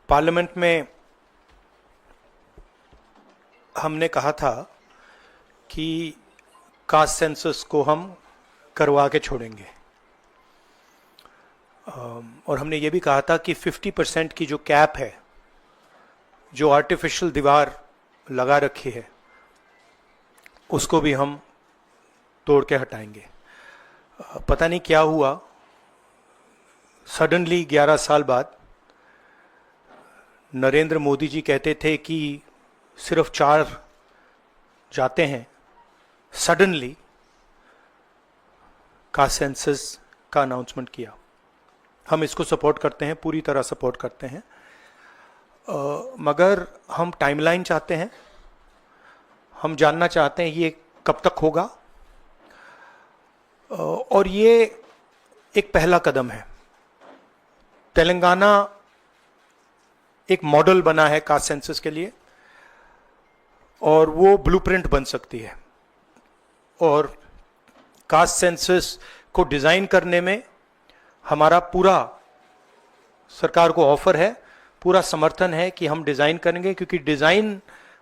Parliament में हमने कहा था कि कास्ट सेंसस को हम करवा के छोड़ेंगे, और हमने ये भी कहा था कि 50% की जो कैप है, जो आर्टिफिशियल दीवार लगा रखी है, उसको भी हम तोड़ के हटाएंगे। पता नहीं क्या हुआ, सडनली 11 साल बाद नरेंद्र मोदी जी कहते थे कि सिर्फ 4 जाते हैं, सडनली कास्ट सेंसस का अनाउंसमेंट किया। हम इसको सपोर्ट करते हैं, पूरी तरह सपोर्ट करते हैं, मगर हम टाइमलाइन चाहते हैं। हम जानना चाहते हैं ये कब तक होगा, और ये एक पहला कदम है। तेलंगाना एक मॉडल बना है कास्ट सेंसस के लिए, और वो ब्लूप्रिंट बन सकती है। और कास्ट सेंसस को डिजाइन करने में हमारा पूरा सरकार को ऑफर है, पूरा समर्थन है कि हम डिजाइन करेंगे, क्योंकि डिजाइन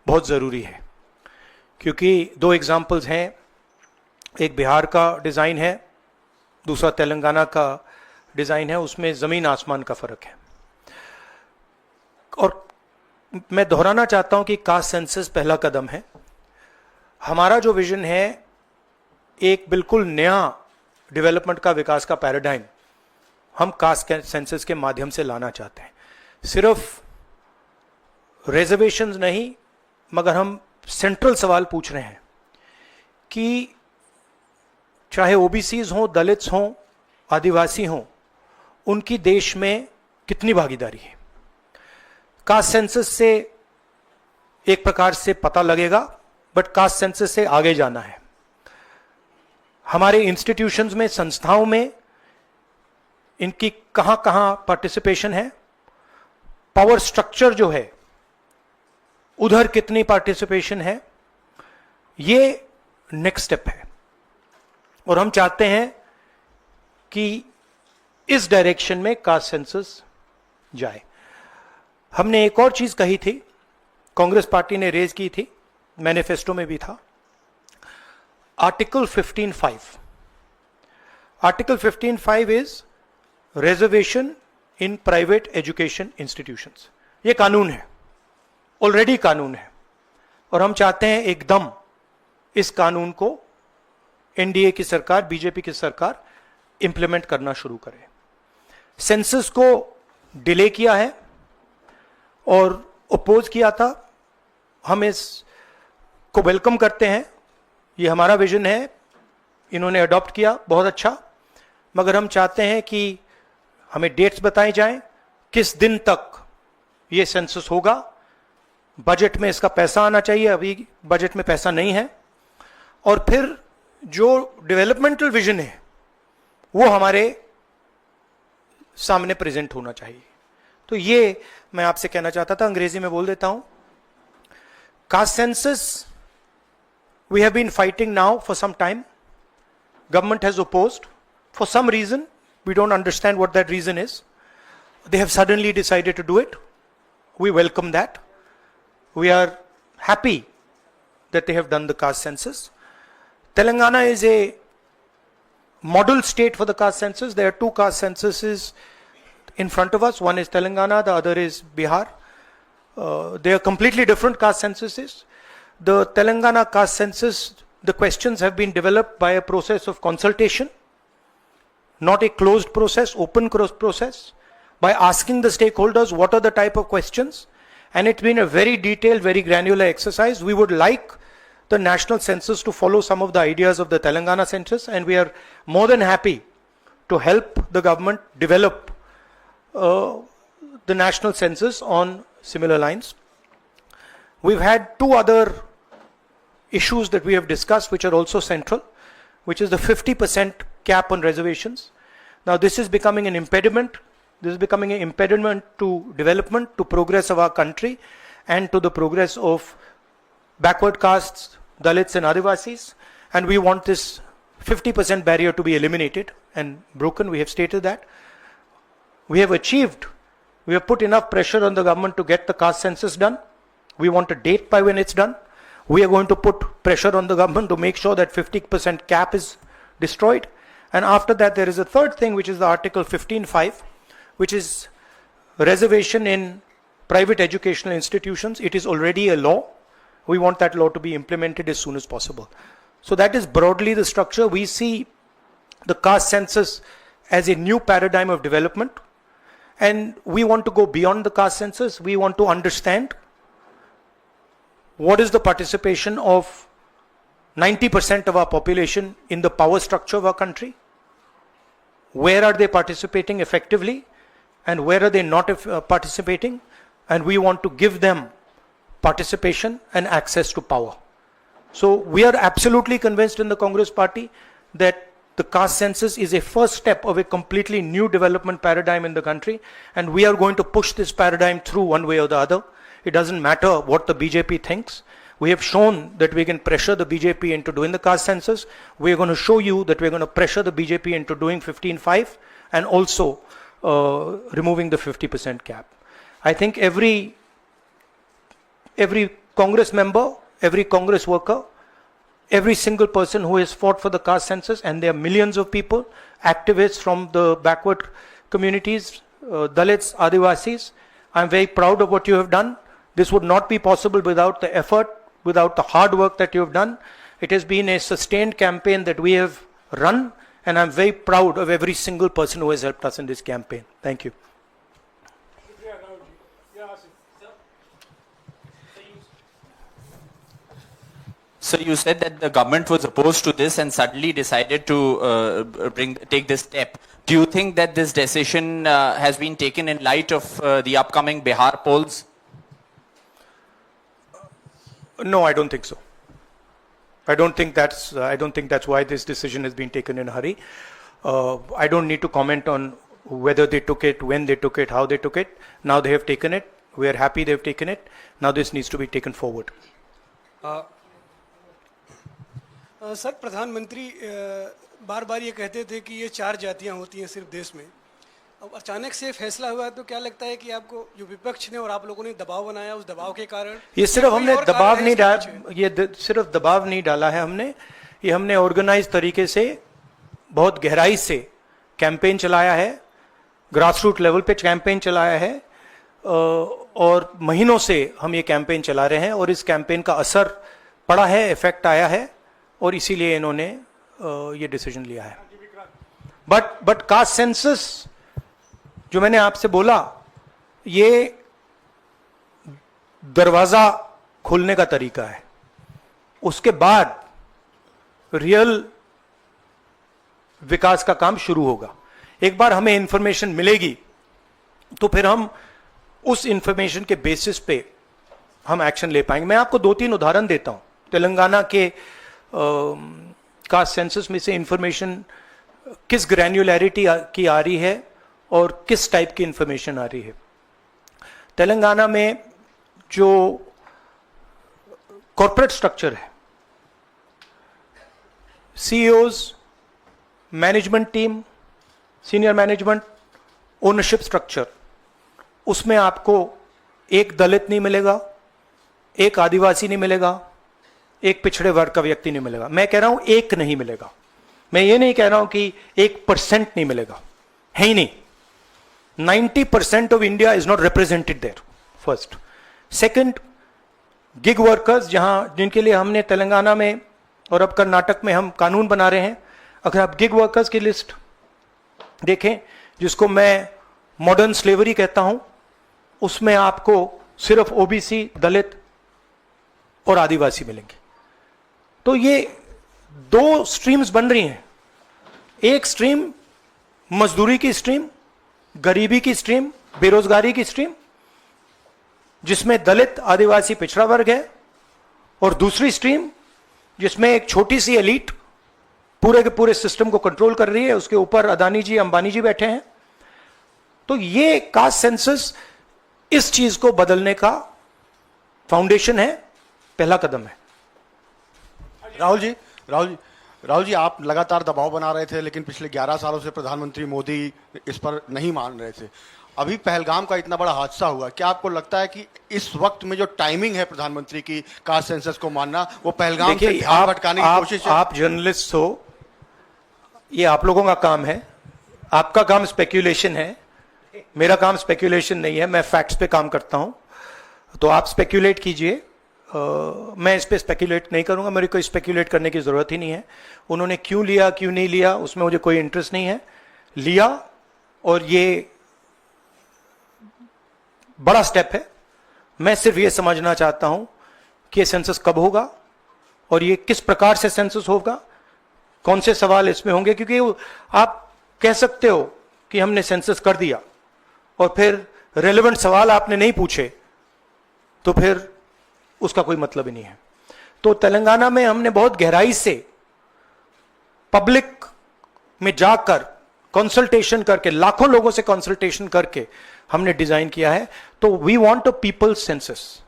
बहुत जरूरी है। क्योंकि 2 एग्जाम्पल्स हैं, एक बिहार का डिजाइन है, दूसरा तेलंगाना का डिजाइन है, उसमें जमीन आसमान का फर्क है। और मैं दोहराना चाहता हूं कि कास्ट सेंसस पहला कदम है। हमारा जो विजन है, एक बिल्कुल नया डेवलपमेंट का, विकास का पैराडाइम हम कास्ट सेंसस के माध्यम से लाना चाहते हैं। सिर्फ रिजर्वेशंस नहीं, मगर हम सेंट्रल सवाल पूछ रहे हैं कि चाहे ओबीसीज हों, दलित्स हों, आदिवासी हों, उनकी देश में कितनी भागीदारी है। कास्ट सेंसस से एक प्रकार से पता लगेगा, बट कास्ट सेंसस से आगे जाना है। हमारे इंस्टीट्यूशंस में, संस्थाओं में इनकी कहां कहां पार्टिसिपेशन है, पावर स्ट्रक्चर जो है उधर कितनी पार्टिसिपेशन है, ये नेक्स्ट स्टेप है। और हम चाहते हैं कि इस डायरेक्शन में कास्ट सेंसस जाए। हमने एक और चीज कही थी, कांग्रेस पार्टी ने रेज की थी, मैनिफेस्टो में भी था, article 15(5). Article 15(5) is reservation in private education institutions. ये कानून है, ऑलरेडी कानून है, और हम चाहते हैं एकदम इस कानून को एनडीए की सरकार, बीजेपी की सरकार इंप्लीमेंट करना शुरू करे। सेंसस को डिले किया है और अपोज किया था, हम इसको वेलकम करते हैं। ये हमारा विजन है, इन्होंने अडॉप्ट किया, बहुत अच्छा, मगर हम चाहते हैं कि हमें डेट्स बताई जाएं, किस दिन तक ये सेंसस होगा, बजट में इसका पैसा आना चाहिए, अभी बजट में पैसा नहीं है, और फिर जो डेवलपमेंटल विजन है वो हमारे सामने प्रेजेंट होना चाहिए। तो ये मैं आपसे कहना चाहता था, अंग्रेजी में बोल देता हूं। Caste census we have been fighting now for some time. Government has opposed for some reason. We don't understand what that reason is. They have suddenly decided to do it. We welcome that. We are happy that they have done the caste census. Telangana is a model state for the caste census. There are 2 caste censuses in front of us. One is Telangana, the other is Bihar. They are completely different caste censuses. The Telangana caste census, the questions have been developed by a process of consultation, not a closed process, open process, by asking the stakeholders what are the type of questions, and it's been a very detailed, very granular exercise. We would like the national census to follow some of the ideas of the Telangana census, and we are more than happy to help the government develop the national census on similar lines. We've had 2 other issues that we have discussed which are also central, which is the 50% cap on reservations. Now this is becoming an impediment. This is becoming an impediment to development, to progress of our country, and to the progress of backward castes, Dalits and Adivasis. And we want this 50% barrier to be eliminated and broken. We have stated that. We have achieved We have put enough pressure on the government to get the caste census done. We want a date by when it's done. We are going to put pressure on the government to make sure that 50% cap is destroyed. And after that, there is a third thing, which is the Article 15(5), which is reservation in private educational institutions. It is already a law. We want that law to be implemented as soon as possible. So that is broadly the structure. We see the caste census as a new paradigm of development. And we want to go beyond the caste census. We want to understand what is the participation of 90% of our population in the power structure of our country. Where are they participating effectively? And where are they not participating? And we want to give them participation and access to power. So we are absolutely convinced in the Congress Party that the caste census is a first step of a completely new development paradigm in the country, and we are going to push this paradigm through one way or the other. It doesn't matter what the BJP thinks. We have shown that we can pressure the BJP into doing the caste census. We are going to show you that we are going to pressure the BJP into doing 15(5) and also removing the 50% cap. I think every Congress member, every Congress worker, every single person who has fought for the caste census, and there are millions of people, activists from the backward communities, Dalits, Adivasis, I'm very proud of what you have done. This would not be possible without the effort, without the hard work that you have done. It has been a sustained campaign that we have run, and I'm very proud of every single person who has helped us in this campaign. Thank you. So you said that the government was opposed to this and suddenly decided to take this step. Do you think that this decision has been taken in light of the upcoming Bihar polls? No, I don't think so. I don't think that's why this decision has been taken in a hurry. I don't need to comment on whether they took it, when they took it, how they took it. Now they have taken it. We are happy they've taken it. Now this needs to be taken forward. Sir, प्रधानमंत्री बार बार ये कहते थे कि ये 4 जातियां होती हैं सिर्फ देश में. अब अचानक से फैसला हुआ, तो क्या लगता है कि आपको जो विपक्ष ने और आप लोगों ने दबाव बनाया, उस दबाव के कारण? ये सिर्फ हमने दबाव नहीं डाला, ये सिर्फ दबाव नहीं डाला है हमने, ये हमने ऑर्गेनाइज तरीके से बहुत गहराई से कैंपेन चलाया है, ग्रासरूट लेवल पे कैंपेन चलाया है, और महीनों से हम ये कैंपेन चला रहे हैं, और इस कैंपेन का असर पड़ा है, इफेक्ट आया है, और इसीलिए इन्होंने ये डिसीजन लिया है. बट कास्ट सेंसस जो मैंने आपसे बोला, ये दरवाजा खोलने का तरीका है. उसके बाद रियल विकास का काम शुरू होगा. एक बार हमें इंफॉर्मेशन मिलेगी तो फिर हम उस इंफॉर्मेशन के बेसिस पे हम एक्शन ले पाएंगे. मैं आपको 2-3 उदाहरण देता हूं. तेलंगाना के कास्ट सेंसस में से इंफॉर्मेशन किस ग्रैन्युलैरिटी की आ रही है और किस टाइप की इंफॉर्मेशन आ रही है. तेलंगाना में जो कॉर्पोरेट स्ट्रक्चर है, CEOs, management team, senior management, ownership structure, उसमें आपको एक दलित नहीं मिलेगा, एक आदिवासी नहीं मिलेगा, एक पिछड़े वर्ग का व्यक्ति नहीं मिलेगा. मैं कह रहा हूं एक नहीं मिलेगा. मैं ये नहीं कह रहा हूं कि 1% नहीं मिलेगा, है ही नहीं. 90% of India is not represented there. First. Second, gig workers, जिनके लिए हमने तेलंगाना में और अब कर्नाटक में हम कानून बना रहे हैं. अगर आप गिग वर्कर्स की लिस्ट देखें, जिसको मैं मॉडर्न स्लेवरी कहता हूं, उसमें आपको सिर्फ ओबीसी, दलित और आदिवासी मिलेंगे. तो ये 2 स्ट्रीम्स बन रही हैं. एक स्ट्रीम मजदूरी की स्ट्रीम, गरीबी की स्ट्रीम, बेरोजगारी की स्ट्रीम, जिसमें दलित, आदिवासी, पिछड़ा वर्ग है, और दूसरी स्ट्रीम जिसमें एक छोटी सी एलीट पूरे के पूरे सिस्टम को कंट्रोल कर रही है. उसके ऊपर अदानी जी, अंबानी जी बैठे हैं. तो ये कास्ट सेंसस इस चीज को बदलने का फाउंडेशन है, पहला कदम है. राहुल जी, आप लगातार दबाव बना रहे थे, लेकिन पिछले 11 सालों से प्रधानमंत्री मोदी इस पर नहीं मान रहे थे. अभी पहलगाम का इतना बड़ा हादसा हुआ, क्या आपको लगता है कि इस वक्त में जो टाइमिंग है प्रधानमंत्री की कास्ट सेंसस को मानना, वो पहलगाम से देखिए, ध्यान भटकाने की कोशिश है? आप जर्नलिस्ट हो, ये आप लोगों का काम है, आपका काम स्पेक्यूलेशन है, मेरा काम स्पेक्यूलेशन नहीं है, मैं फैक्ट्स पे काम करता हूं। तो आप स्पेक्यूलेट कीजिए, मैं इस पे स्पेक्यूलेट नहीं करूंगा, मेरे को स्पेक्यूलेट करने की जरूरत ही नहीं है। उन्होंने क्यों लिया क्यों नहीं लिया उसमें मुझे कोई इंटरेस्ट नहीं है। लिया, और ये बड़ा स्टेप है। मैं सिर्फ ये समझना चाहता हूं कि ये सेंसस कब होगा और ये किस प्रकार से सेंसस होगा, कौन से सवाल इसमें होंगे, क्योंकि आप कह सकते हो कि हमने सेंसस कर दिया और फिर रेलेवेंट सवाल आपने नहीं पूछे तो फिर उसका कोई मतलब ही नहीं है। तो तेलंगाना में हमने बहुत गहराई से पब्लिक में जाकर कंसल्टेशन करके, लाखों लोगों से कंसल्टेशन करके हमने डिजाइन किया है। तो we want a people's census,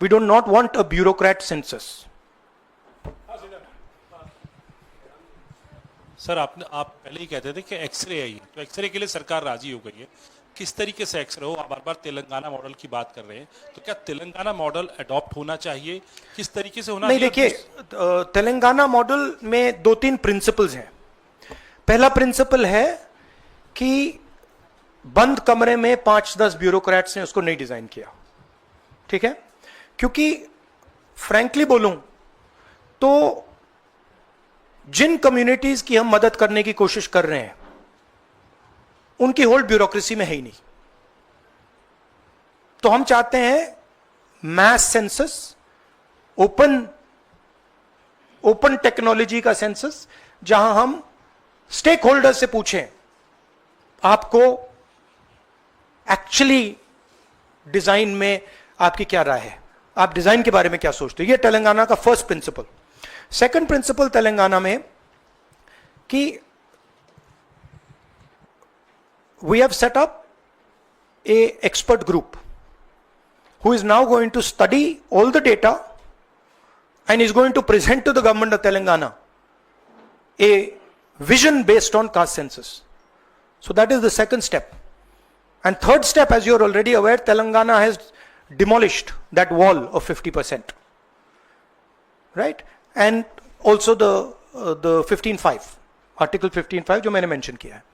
we don't not want a bureaucrat census. Sir आप पहले ही कहते थे कि एक्सरे है, ये तो एक्सरे के लिए सरकार राजी हो गई है। किस तरीके से एक्सरे हो? आप बार बार तेलंगाना मॉडल की बात कर रहे हैं, तो क्या तेलंगाना मॉडल अडॉप्ट होना चाहिए? किस तरीके से होना नहीं, चाहिए? देखिए, तेलंगाना मॉडल में 2-3 प्रिंसिपल्स हैं। पहला प्रिंसिपल है कि बंद कमरे में 5-10 ब्यूरोक्रेट्स ने उसको नहीं डिजाइन किया, ठीक है? क्योंकि फ्रैंकली बोलूं तो जिन कम्युनिटीज की हम मदद करने की कोशिश कर रहे हैं उनकी होल्ड ब्यूरोक्रेसी में है ही नहीं। तो हम चाहते हैं मैस सेंसस, ओपन टेक्नोलॉजी का सेंसस, जहां हम स्टेक होल्डर से पूछें आपको एक्चुअली डिजाइन में आपकी क्या राय है, आप डिजाइन के बारे में क्या सोचते हो। ये तेलंगाना का first principle. Second principle Telangana में कि we have set up a expert group who is now going to study all the data and is going to present to the government of Telangana a vision based on caste census. So that is the second step. And third step, as you are already aware, Telangana has demolished that wall of 50%, right? And also the 15(5), article 15(5) जो मैंने mention किया है।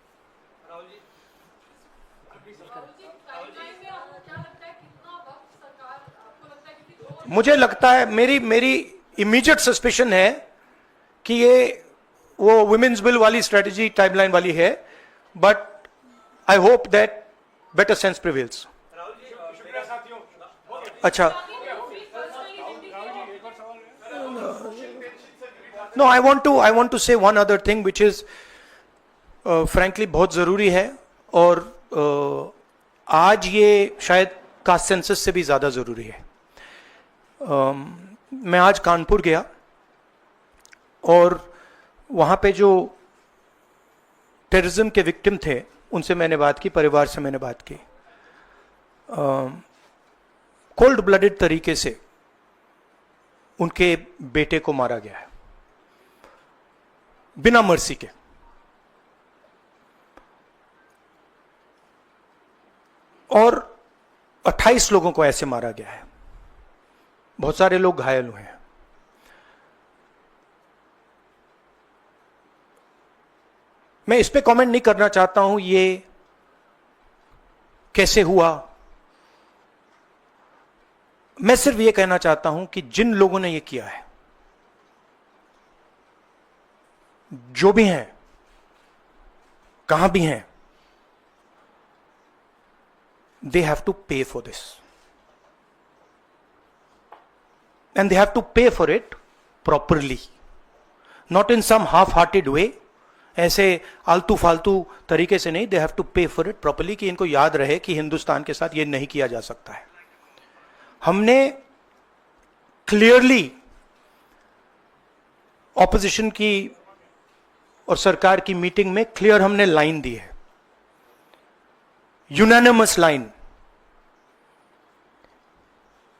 मुझे लगता है, मेरी immediate suspicion है कि ये वो वुमेन्स बिल वाली स्ट्रेटजी टाइमलाइन वाली है, but I hope that better sense prevails. अच्छा, नो, आई वांट टू से one other thing which is frankly बहुत जरूरी है, और आज ये शायद कास्ट सेंसस से भी ज्यादा जरूरी है। मैं आज कानपुर गया और वहाँ पे जो टेररिज्म के विक्टिम थे उनसे मैंने बात की, परिवार से मैंने बात की। कोल्ड ब्लडेड तरीके से उनके बेटे को मारा गया है, बिना मर्सी के। और 28 लोगों को ऐसे मारा गया है, बहुत सारे लोग घायल हुए हैं। मैं इस पे कमेंट नहीं करना चाहता हूं ये कैसे हुआ। मैं सिर्फ ये कहना चाहता हूं कि जिन लोगों ने ये किया है, जो भी हैं, कहां भी हैं, they have to pay for this. And they have to pay for it properly, not in some half-hearted way, ऐसे आलतू फालतू तरीके से नहीं। they have to pay for it properly, कि इनको याद रहे कि हिंदुस्तान के साथ ये नहीं किया जा सकता है। हमने क्लियरली ऑपोजिशन की और सरकार की मीटिंग में क्लियर हमने लाइन दी है, यूनानिमस लाइन,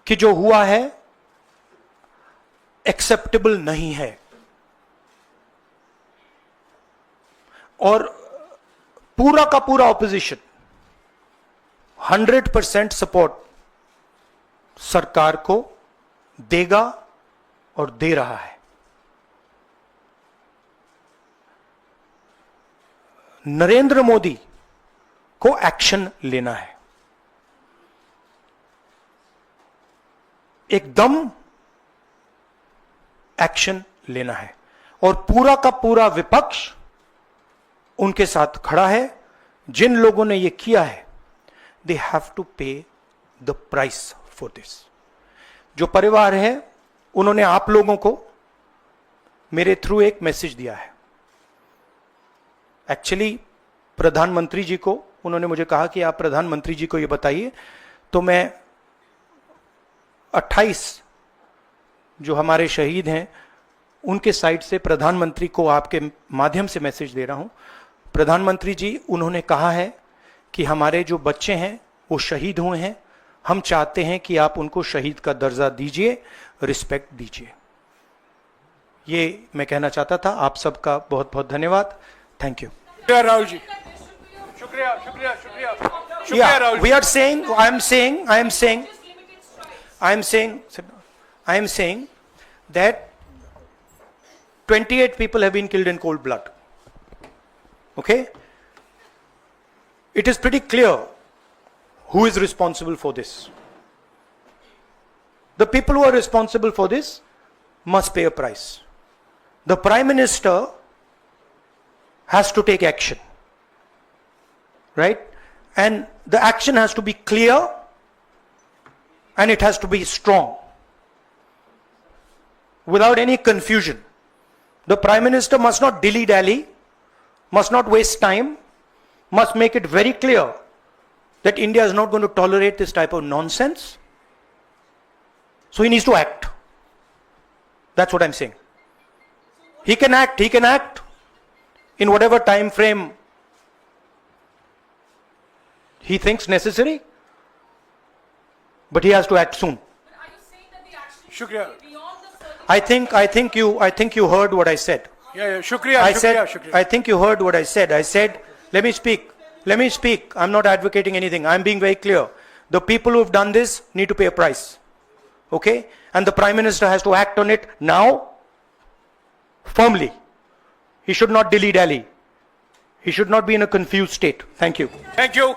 कि जो हुआ है एक्सेप्टेबल नहीं है। और पूरा का पूरा ऑपोजिशन 100% सपोर्ट सरकार को देगा और दे रहा है। नरेंद्र मोदी को एक्शन लेना है, एकदम एक्शन लेना है, और पूरा का पूरा विपक्ष उनके साथ खड़ा है। जिन लोगों ने यह किया है, दे हैव टू पे द प्राइस फॉर दिस। जो परिवार है, उन्होंने आप लोगों को मेरे थ्रू एक मैसेज दिया है। एक्चुअली प्रधानमंत्री जी को उन्होंने मुझे कहा कि आप प्रधानमंत्री जी को यह बताइए, तो मैं 28 जो हमारे शहीद हैं उनके साइड से प्रधानमंत्री को आपके माध्यम से मैसेज दे रहा हूं। प्रधानमंत्री जी, उन्होंने कहा है कि हमारे जो बच्चे हैं वो शहीद हुए हैं, हम चाहते हैं कि आप उनको शहीद का दर्जा दीजिए, रिस्पेक्ट दीजिए। ये मैं कहना चाहता था। आप सबका बहुत बहुत धन्यवाद। Thank you. शुक्रिया राहुल जी, शुक्रिया शुक्रिया शुक्रिया शुक्रिया Rahul ji. We are saying, I am saying that 28 people have been killed in cold blood. Okay? It is pretty clear who is responsible for this. The people who are responsible for this must pay a price. The Prime Minister has to take action. Right? And the action has to be clear and it has to be strong. Without any confusion. The Prime Minister must not dilly-dally, must not waste time, must make it very clear that India is not going to tolerate this type of nonsense. So he needs to act. That's what I'm saying. He can act in whatever time frame he thinks necessary, but he has to act soon. Are you saying that the action Shukriya. should be beyond the 30? I think you heard what I said. Yeah, शुक्रिया I शुक्रिया said, शुक्रिया। I think you heard what I said. I said, let me speak. I'm not advocating anything. I'm being very clear. The people who've done this need to pay a price. Okay? And the Prime Minister has to act on it now, firmly. He should not dilly-dally. He should not be in a confused state. Thank you. Thank you.